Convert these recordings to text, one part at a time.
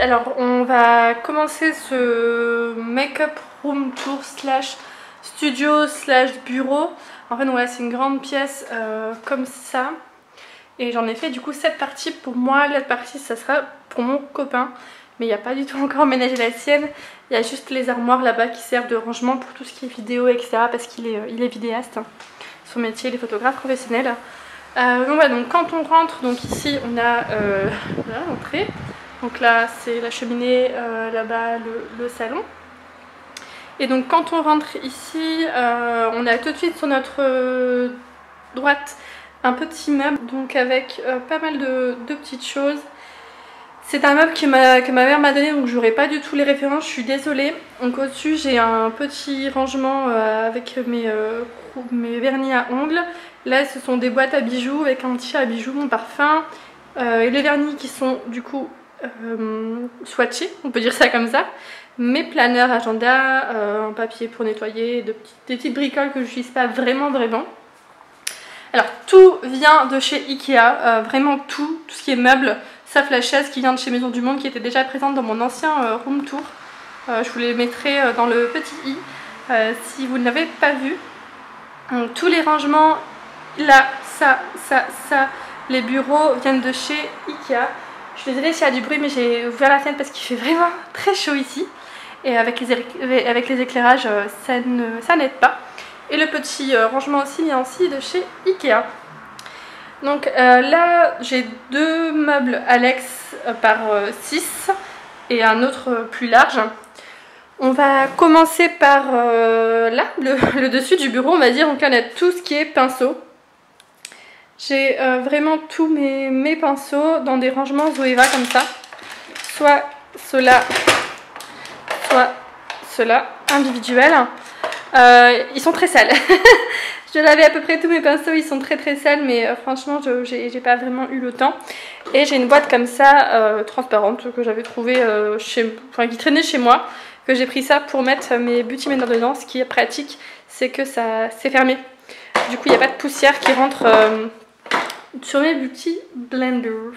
alors on va commencer ce make-up room tour slash studio slash bureau. En fait voilà, c'est une grande pièce comme ça. Et j'en ai fait du coup 7 parties pour moi, l'autre partie ça sera pour mon copain. Mais il n'y a pas du tout encore ménagé la sienne. Il y a juste les armoires là-bas qui servent de rangement pour tout ce qui est vidéo, etc. Parce qu'il est vidéaste. Son métier, il est photographe professionnel. Donc voilà, donc quand on rentre, donc ici on a l'entrée. Donc là c'est la cheminée, là-bas le salon. Et donc quand on rentre ici, on a tout de suite sur notre droite un petit meuble. Donc avec pas mal de petites choses. C'est un meuble que ma mère m'a donné, donc j'aurai pas du tout les références, je suis désolée. Donc au-dessus j'ai un petit rangement avec mes vernis à ongles. Là ce sont des boîtes à bijoux avec un petit à bijoux, mon parfum. Et les vernis qui sont du coup swatchés, on peut dire ça comme ça. Mes planeurs, agenda, un papier pour nettoyer, des petites bricoles que je n'utilise pas vraiment. Alors tout vient de chez Ikea, vraiment tout ce qui est meubles. Sauf la chaise qui vient de chez Maison du Monde qui était déjà présente dans mon ancien room tour. Je vous les mettrai dans le petit i si vous ne l'avez pas vu. Donc, tous les rangements, là, ça, les bureaux viennent de chez Ikea. Je suis désolée s'il y a du bruit mais j'ai ouvert la fenêtre parce qu'il fait vraiment très chaud ici. Et avec les éclairages ça n'aide pas. Et le petit rangement aussi vient aussi de chez Ikea. Donc là j'ai 2 meubles Alex par 6 et un autre plus large. On va commencer par là, le dessus du bureau on va dire. Donc là on a tout ce qui est pinceau. J'ai vraiment tous mes pinceaux dans des rangements Zoeva comme ça. Soit ceux-là, soit ceux-là, individuels. Ils sont très sales. Je lavais à peu près tous mes pinceaux, ils sont très sales, mais franchement j'ai pas vraiment eu le temps. Et j'ai une boîte comme ça, transparente, que j'avais trouvée qui traînait chez moi, que j'ai pris ça pour mettre mes beauty blenders dedans. Ce qui est pratique, c'est que ça c'est fermé. Du coup il n'y a pas de poussière qui rentre sur mes beauty blenders.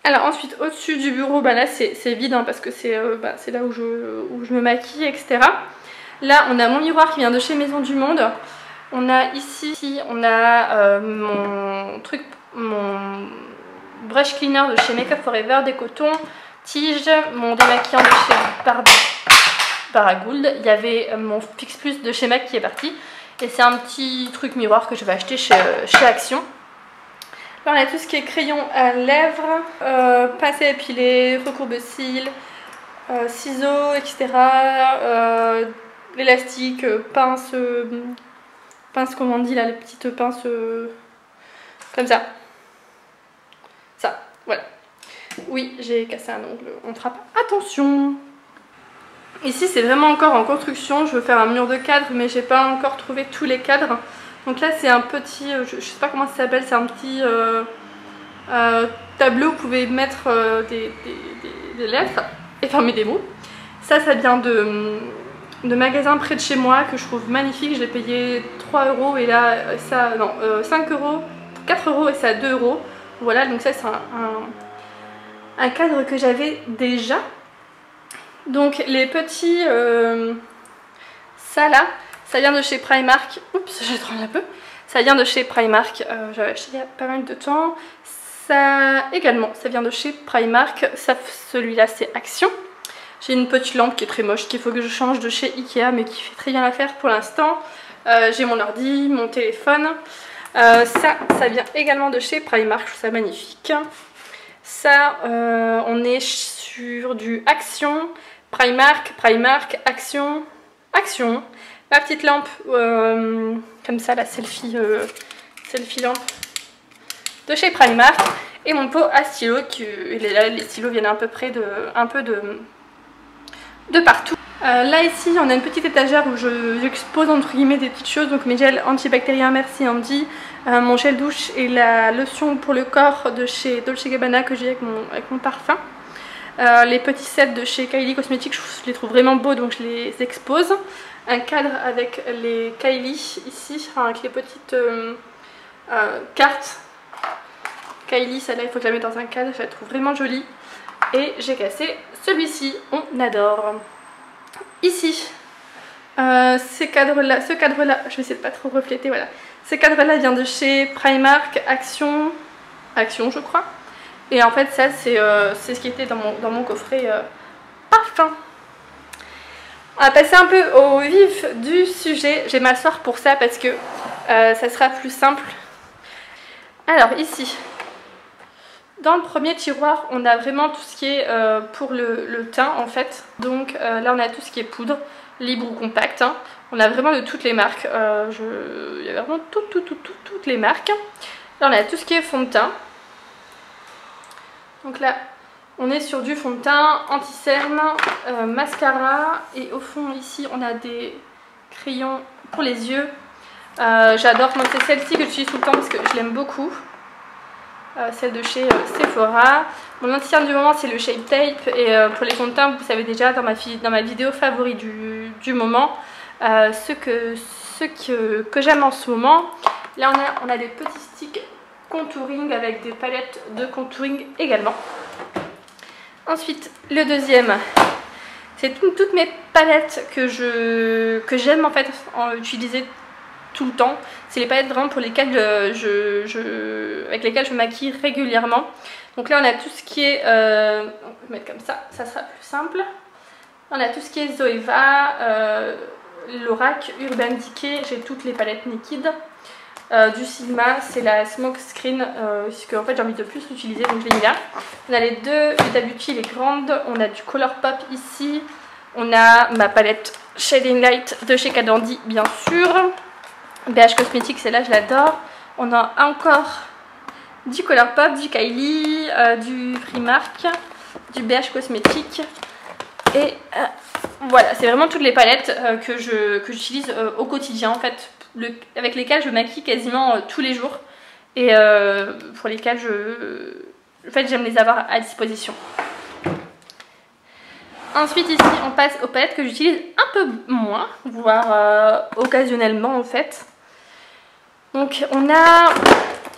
Alors ensuite au-dessus du bureau, là c'est vide hein, parce que c'est là où je me maquille, etc. Là on a mon miroir qui vient de chez Maison du Monde. On a ici, on a mon brush cleaner de chez Make Up Forever, des cotons, tige, mon démaquillant de chez Paragould. Il y avait mon Fix Plus de chez MAC qui est parti. Et c'est un petit truc miroir que je vais acheter chez Action. Là on a tout ce qui est crayon à lèvres, pince à épiler, recourbe-cils, ciseaux, etc. L'élastique, pince comment on dit là, les petites pinces comme ça. Ça, voilà. Oui, j'ai cassé un ongle, on frappe. Attention! Ici c'est vraiment encore en construction, je veux faire un mur de cadre mais j'ai pas encore trouvé tous les cadres. Donc là c'est un petit, je sais pas comment ça s'appelle, c'est un petit tableau où vous pouvez mettre des lettres et fermer des mots. Ça vient de magasins près de chez moi que je trouve magnifique. Je l'ai payé 3 € et là ça, non, 5 €, 4 € et ça 2 €. Voilà, donc ça c'est un cadre que j'avais déjà. Donc les petits, ça là, ça vient de chez Primark. Oups, je tremble un peu. Ça vient de chez Primark, j'avais acheté il y a pas mal de temps. Ça également, ça vient de chez Primark, celui-là c'est Action. J'ai une petite lampe qui est très moche, qu'il faut que je change de chez Ikea, mais qui fait très bien l'affaire pour l'instant. J'ai mon ordi, mon téléphone. Ça vient également de chez Primark, je trouve ça magnifique. Ça, on est sur du Action, Primark, Action. Ma petite lampe, comme ça, la selfie lampe de chez Primark. Et mon pot à stylo, les stylos viennent à peu près de partout. Là ici on a une petite étagère où j'expose entre guillemets des petites choses, donc mes gels antibactériens Merci Andy, mon gel douche et la lotion pour le corps de chez Dolce Gabbana que j'ai avec mon parfum. Les petits sets de chez Kylie Cosmetics, je les trouve vraiment beaux donc je les expose. Un cadre avec les Kylie ici, avec les petites cartes Kylie, celle-là il faut que je la mette dans un cadre, je la trouve vraiment jolie. Et j'ai cassé celui-ci, on adore. Ici, ce cadre-là, je vais essayer de pas trop refléter, voilà. Ce cadre-là vient de chez Primark, Action je crois. Et en fait ça c'est ce qui était dans mon coffret parfum. On va passer un peu au vif du sujet. Je vais m'asseoir pour ça parce que ça sera plus simple. Alors ici, dans le premier tiroir, on a vraiment tout ce qui est pour le teint en fait. Donc là on a tout ce qui est poudre, libre ou compact. Hein. On a vraiment de toutes les marques. Il y a vraiment toutes les marques. Là on a tout ce qui est fond de teint. Donc là on est sur du fond de teint, anti-cerne, mascara. Et au fond ici on a des crayons pour les yeux. J'adore, moi c'est celle-ci que j'utilise tout le temps parce que je l'aime beaucoup. Celle de chez Sephora. Mon anti-cerne du moment c'est le Shape Tape. Et pour les fonds de teint vous savez déjà dans ma vidéo favori du moment ce que j'aime en ce moment. Là on a des petits sticks contouring avec des palettes de contouring également. Ensuite le deuxième c'est toutes mes palettes que j'aime en fait utiliser tout le temps. C'est les palettes vraiment pour lesquelles avec lesquelles je maquille régulièrement. Donc là on a tout ce qui est on peut mettre comme ça sera plus simple. On a tout ce qui est Zoeva, Lorac, Urban Decay, j'ai toutes les palettes liquides. Du Sigma, c'est la Smoke Screen, puisque en fait j'ai envie de plus l'utiliser, donc je l'ai mis là. On a les deux Huda Beauty, les grandes, on a du Color Pop ici, on a ma palette Shading Light de chez Cadandy bien sûr, BH Cosmetics, celle-là je l'adore. On a encore du Color Pop, du Kylie, du Primark, du BH Cosmetics et voilà, c'est vraiment toutes les palettes que j'utilise au quotidien en fait. Avec lesquels je maquille quasiment tous les jours et pour lesquels en fait, j'aime les avoir à disposition. Ensuite ici on passe aux palettes que j'utilise un peu moins, voire occasionnellement en fait. Donc on a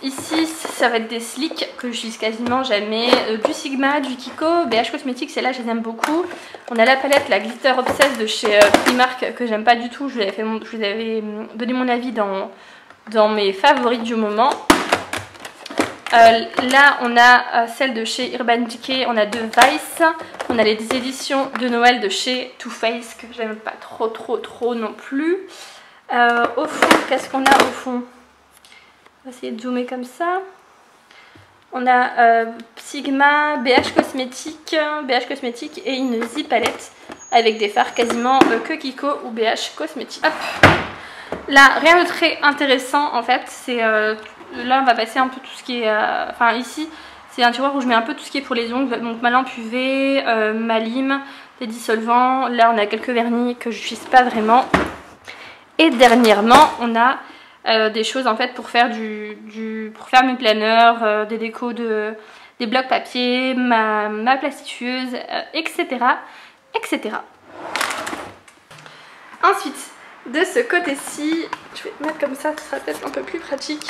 ici, ça va être des slicks que j'utilise quasiment jamais, du Sigma, du Kiko, BH Cosmetics, celle-là je les aime beaucoup. On a la palette, la Glitter Obsessed de chez Primark que j'aime pas du tout, je vous avais donné mon avis dans mes favoris du moment. Là on a celle de chez Urban Decay, on a de Vice, on a les éditions de Noël de chez Too Faced que j'aime pas trop non plus. Au fond, qu'est-ce qu'on a au fond? On va essayer de zoomer comme ça. On a Sigma, BH Cosmetics et une Z palette avec des fards quasiment que Kiko ou BH Cosmetics. Hop. Là, rien de très intéressant en fait. C'est là on va passer un peu tout ce qui est... Enfin ici, c'est un tiroir où je mets un peu tout ce qui est pour les ongles. Donc ma lampe UV, ma lime, des dissolvants. Là on a quelques vernis que je n'utilise pas vraiment. Et dernièrement, on a des choses en fait pour faire pour faire mes planeurs, des décos des blocs papier, ma plastifieuse, etc. Ensuite, de ce côté-ci, je vais mettre comme ça, ce sera peut-être un peu plus pratique.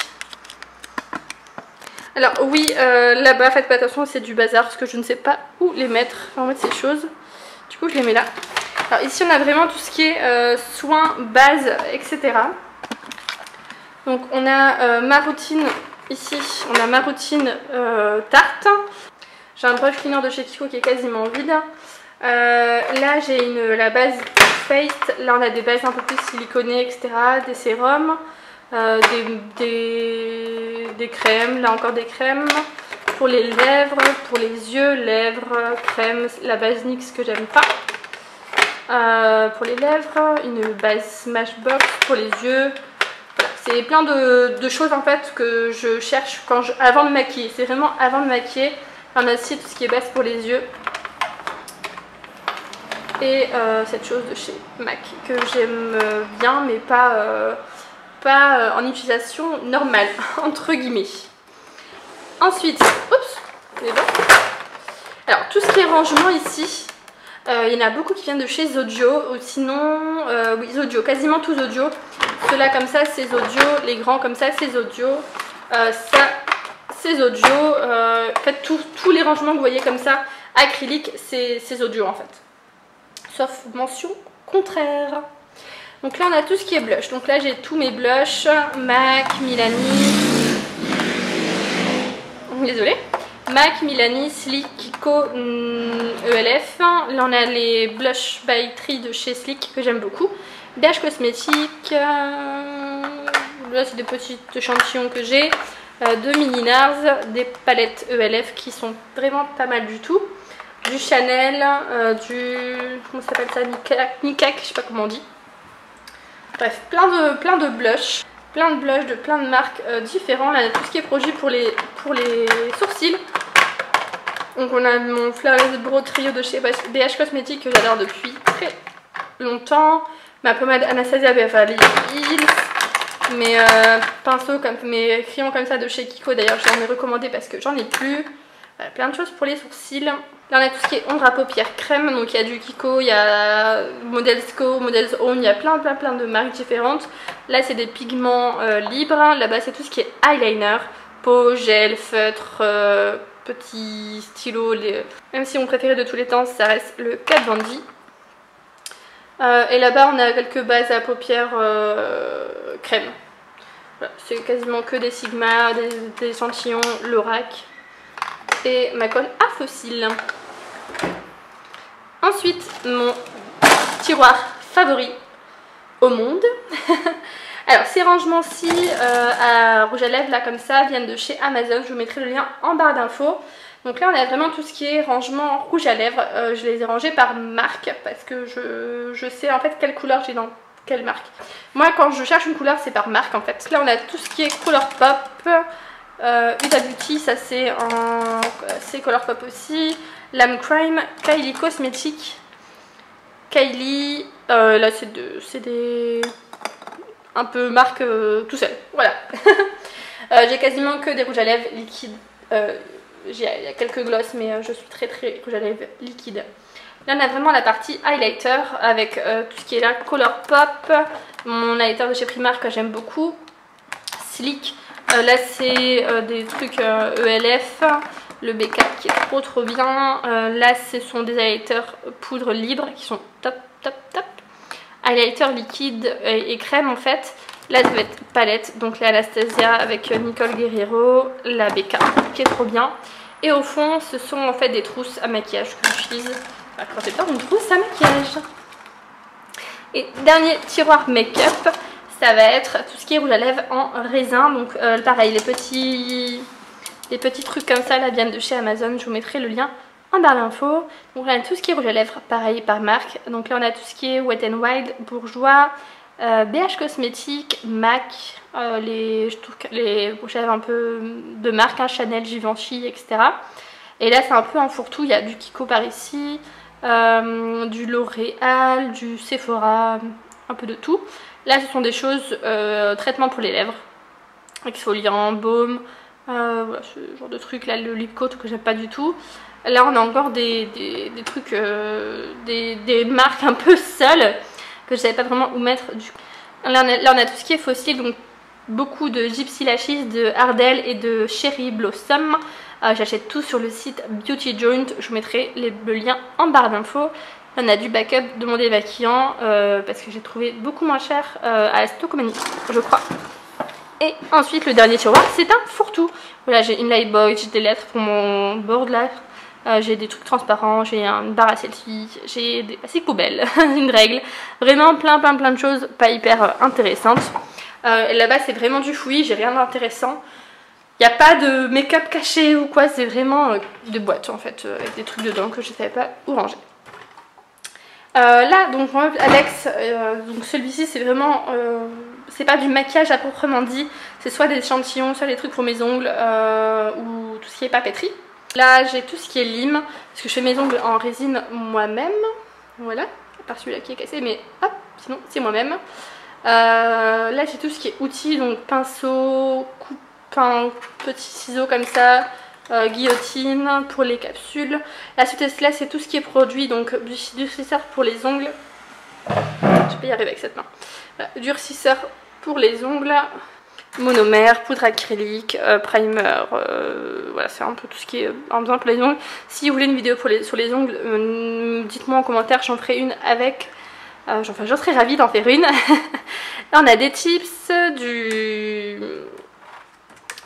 Alors oui, là-bas, faites pas attention, c'est du bazar parce que je ne sais pas où les mettre, en mettre ces choses. Du coup, je les mets là. Alors ici, on a vraiment tout ce qui est soins, base, etc. Donc on a ma routine, ici, on a ma routine tarte. J'ai un brush cleaner de chez Kiko qui est quasiment vide. Là, j'ai la base Faced. Là, on a des bases un peu plus siliconées, etc. Des sérums, des crèmes. Là, encore des crèmes. Pour les lèvres, pour les yeux, lèvres, crème. La base NYX que j'aime pas. Pour les lèvres, une base Smashbox pour les yeux. Voilà, c'est plein de choses en fait que je cherche avant de me maquiller. C'est vraiment avant de me maquiller. On a aussi tout ce qui est base pour les yeux. Et cette chose de chez MAC que j'aime bien mais pas en utilisation normale entre guillemets. Ensuite, oups, c'est bon. Alors tout ce qui est rangement ici, il y en a beaucoup qui viennent de chez Zodio, ou sinon, oui Zodio, quasiment tous Zodio. Ceux-là comme ça c'est Zodio, les grands comme ça c'est Zodio, ça c'est Zodio. En fait tous les rangements que vous voyez comme ça acrylique ces audios en fait. Sauf mention contraire. Donc là on a tout ce qui est blush. Donc là j'ai tous mes blushs, MAC, Milani. Désolée. MAC, Milani, Sleek, Kiko, ELF. Là on a les blush by Tree de chez Sleek que j'aime beaucoup. BH Cosmétiques. Là c'est des petits échantillons que j'ai. De mini NARS, des palettes ELF qui sont vraiment pas mal du tout. Du Chanel, comment ça s'appelle ça, Nikak, je sais pas comment on dit. Bref, plein de blush. Plein de blush de plein de marques différents. Là, tout ce qui est produit pour les sourcils. Donc on a mon Flawless Brow Trio de chez BH Cosmétiques que j'adore depuis très longtemps. Ma pommade Anastasia Beverly Hills. Mes pinceaux, mes crayons comme ça de chez Kiko. D'ailleurs j'en ai recommandé parce que j'en ai plus. Voilà, plein de choses pour les sourcils. Là on a tout ce qui est ombre à paupières crème. Donc il y a du Kiko, il y a Models Co, Models Own. Il y a plein de marques différentes. Là c'est des pigments libres. Là-bas c'est tout ce qui est eyeliner, peau, gel, feutre, petits stylos. Même si mon préféré de tous les temps ça reste le Kat Von D. Et là-bas on a quelques bases à paupières crème. Voilà, c'est quasiment que des Sigma, des échantillons Lorac et ma colle à fossiles. Ensuite mon tiroir favori au monde. Alors ces rangements-ci à rouge à lèvres là comme ça viennent de chez Amazon. Je vous mettrai le lien en barre d'infos. Donc là on a vraiment tout ce qui est rangement rouge à lèvres. Je les ai rangés par marque parce que je sais en fait quelle couleur j'ai dans quelle marque. Moi quand je cherche une couleur c'est par marque en fait. Là on a tout ce qui est Color Pop, Huda Beauty, ça c'est Color Pop aussi. Lame Crime, Kylie Cosmétiques, Kylie, là c'est des un peu marque tout seul, voilà. J'ai quasiment que des rouges à lèvres liquides. Il y a quelques glosses mais je suis très rouge à lèvres liquide. Là on a vraiment la partie highlighter avec tout ce qui est là, Color Pop, mon highlighter de chez Primark que j'aime beaucoup, Sleek, là c'est des trucs ELF, le B4 qui est trop bien, là ce sont des highlighters poudre libre qui sont top. Highlighter liquide et crème en fait. Là ça va être palette, donc la Anastasia avec Nicole Guerriero, la BK qui est trop bien. Et au fond ce sont en fait des trousses à maquillage que j'utilise quand j'ai besoin d'une trousse à maquillage. Et dernier tiroir make-up, ça va être tout ce qui est rouge à lèvres en raisin. Donc pareil, les petits trucs comme ça là viennent de chez Amazon, je vous mettrai le lien en barre d'infos. Donc là on a tout ce qui est rouge à lèvres, pareil par marque. Donc là on a tout ce qui est Wet n Wild, Bourjois, BH Cosmétiques, MAC, les rouges à lèvres un peu de marque, hein, Chanel, Givenchy, etc. Et là c'est un peu un fourre-tout, il y a du Kiko par ici, du L'Oréal, du Sephora, un peu de tout. Là ce sont des choses, traitement pour les lèvres, exfoliant, baume, voilà, ce genre de trucs. Là le lip coat que j'aime pas du tout. Là on a encore des trucs, des marques un peu seules que je savais pas vraiment où mettre. Là on a tout ce qui est fossile, donc beaucoup de Gypsy Lashes, de Ardell et de Cherry Blossom. J'achète tout sur le site Beauty Joint, je vous mettrai le lien en barre d'infos. On a du backup de mon démaquillant parce que j'ai trouvé beaucoup moins cher à Stockmanie, je crois. Et ensuite le dernier tiroir c'est un fourre-tout. Voilà, j'ai une Lightboy, j'ai des lettres pour mon board là. J'ai des trucs transparents, j'ai une barre à selfie, j'ai des plastiques poubelles, une règle, vraiment plein de choses pas hyper intéressantes. Là-bas c'est vraiment du fouillis, j'ai rien d'intéressant. Il n'y a pas de make-up caché ou quoi, c'est vraiment des boîtes en fait, avec des trucs dedans que je ne savais pas où ranger. Là donc mon meuble Alex, donc celui-ci c'est vraiment, c'est pas du maquillage à proprement dit, c'est soit des échantillons, soit des trucs pour mes ongles ou tout ce qui est papeterie. Là j'ai tout ce qui est lime, parce que je fais mes ongles en résine moi-même, voilà, à part celui-là qui est cassé, mais hop, sinon c'est moi-même. Là j'ai tout ce qui est outils, donc pinceau, coupe-pain, petits ciseaux comme ça, guillotine pour les capsules. La suite là c'est tout ce qui est produit, donc du durcisseur pour les ongles, je peux y arriver avec cette main, voilà, durcisseur pour les ongles, monomère, poudre acrylique, primer, voilà, c'est un peu tout ce qui est en besoin pour les ongles. Si vous voulez une vidéo sur les ongles, dites-moi en commentaire, j'en ferai une avec, enfin je serais ravie d'en faire une. Là on a des tips, du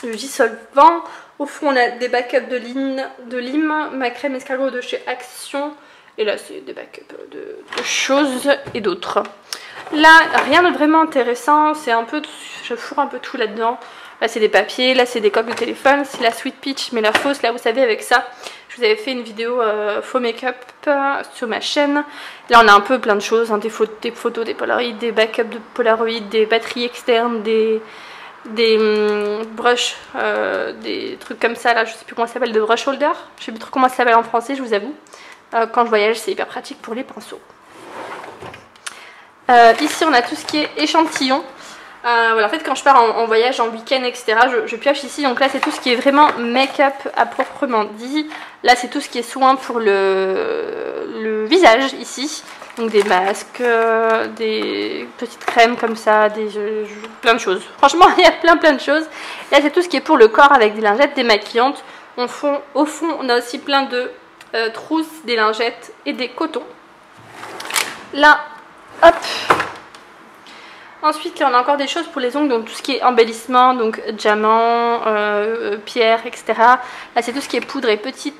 dissolvant, au fond on a des backups de lime, ma crème escargot de chez Action, et là c'est des backups de choses et d'autres. Là, rien de vraiment intéressant, c'est un peu, je fourre un peu tout là-dedans. Là, c'est des papiers, là, c'est des coques de téléphone, c'est la Sweet Peach, mais la fausse, là, vous savez, avec ça, je vous avais fait une vidéo faux make-up sur ma chaîne. Là, on a un peu plein de choses, hein, des photos, des Polaroid, des backups de Polaroid, des batteries externes, des brushes, des trucs comme ça, là, je sais plus comment ça s'appelle, de brush holder. Je sais plus trop comment ça s'appelle en français, je vous avoue. Quand je voyage, c'est hyper pratique pour les pinceaux. Ici on a tout ce qui est échantillon. Voilà, en fait quand je pars en voyage, en week-end, etc. je pioche ici. Donc là c'est tout ce qui est vraiment make-up à proprement dit. Là c'est tout ce qui est soin pour le visage ici. Donc des masques, des petites crèmes comme ça, plein de choses. Franchement il y a plein de choses. Là c'est tout ce qui est pour le corps avec des lingettes démaquillantes. Au fond on a aussi plein de trousses, des lingettes et des cotons. Là hop. Ensuite là on a encore des choses pour les ongles, donc tout ce qui est embellissement, donc diamants, pierres, etc. Là c'est tout ce qui est poudre et petits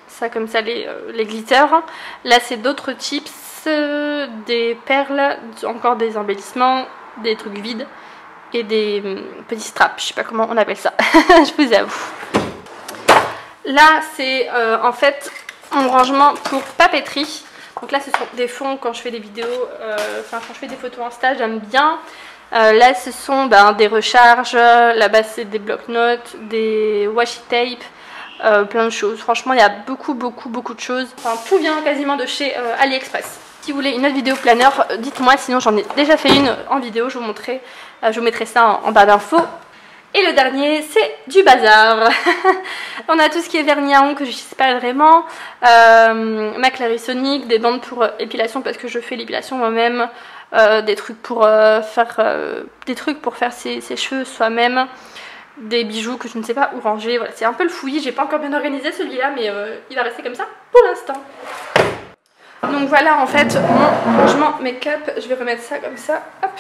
ça comme ça, les glitters. Là c'est d'autres tips, des perles, encore des embellissements, des trucs vides et des petits straps, je sais pas comment on appelle ça. Je vous avoue. Là c'est en fait mon rangement pour papeterie. Donc là ce sont des fonds quand je fais des vidéos, enfin quand je fais des photos Insta, j'aime bien. Là ce sont des recharges, là-bas c'est des blocs-notes, des washi tape, plein de choses. Franchement il y a beaucoup de choses. Enfin tout vient quasiment de chez AliExpress. Si vous voulez une autre vidéo planeur, dites-moi, sinon j'en ai déjà fait une en vidéo, je vous mettrai ça en barre d'infos. Et le dernier, c'est du bazar. On a tout ce qui est vernis à ongles que je n'utilise pas vraiment. Ma Clarisonic, des bandes pour épilation parce que je fais l'épilation moi-même. Des trucs pour faire ses cheveux soi-même. Des bijoux que je ne sais pas où ranger. Voilà, c'est un peu le fouillis. J'ai pas encore bien organisé celui-là, mais il va rester comme ça pour l'instant. Donc voilà en fait mon rangement make-up. Je vais remettre ça comme ça. Hop.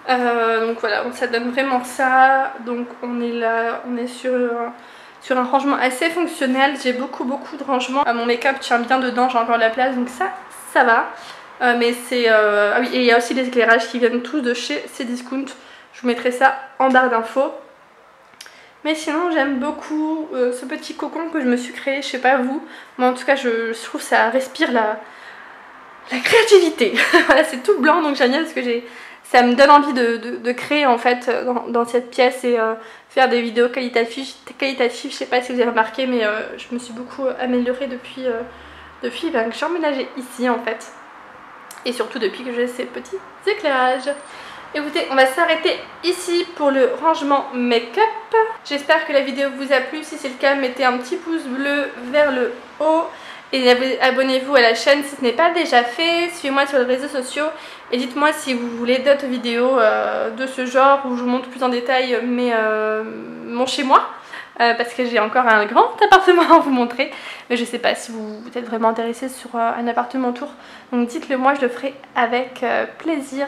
Donc voilà, ça donne vraiment ça. Donc on est là, on est sur un rangement assez fonctionnel. J'ai beaucoup de rangements. Mon make-up tient bien dedans, j'ai encore la place, donc ça va. Mais c'est... ah oui, et il y a aussi les éclairages qui viennent tous de chez Cdiscount. Je vous mettrai ça en barre d'infos. Mais sinon j'aime beaucoup ce petit cocon que je me suis créé, je sais pas vous. Moi en tout cas je trouve que ça respire la créativité. Voilà, c'est tout blanc donc j'aime bien parce que ça me donne envie de créer en fait dans cette pièce et faire des vidéos qualitatives. Je sais pas si vous avez remarqué, mais je me suis beaucoup améliorée depuis que j'ai emménagé ici en fait. Et surtout depuis que j'ai ces petits éclairages. Écoutez, on va s'arrêter ici pour le rangement make-up. J'espère que la vidéo vous a plu. Si c'est le cas, mettez un petit pouce bleu vers le haut. Et abonnez-vous à la chaîne si ce n'est pas déjà fait. Suivez-moi sur les réseaux sociaux. Et dites-moi si vous voulez d'autres vidéos de ce genre où je vous montre plus en détail mon chez moi. Parce que j'ai encore un grand appartement à vous montrer. Mais je sais pas si vous êtes vraiment intéressé sur un appartement tour. Donc dites-le moi, je le ferai avec plaisir.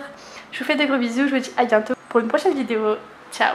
Je vous fais des gros bisous. Je vous dis à bientôt pour une prochaine vidéo. Ciao!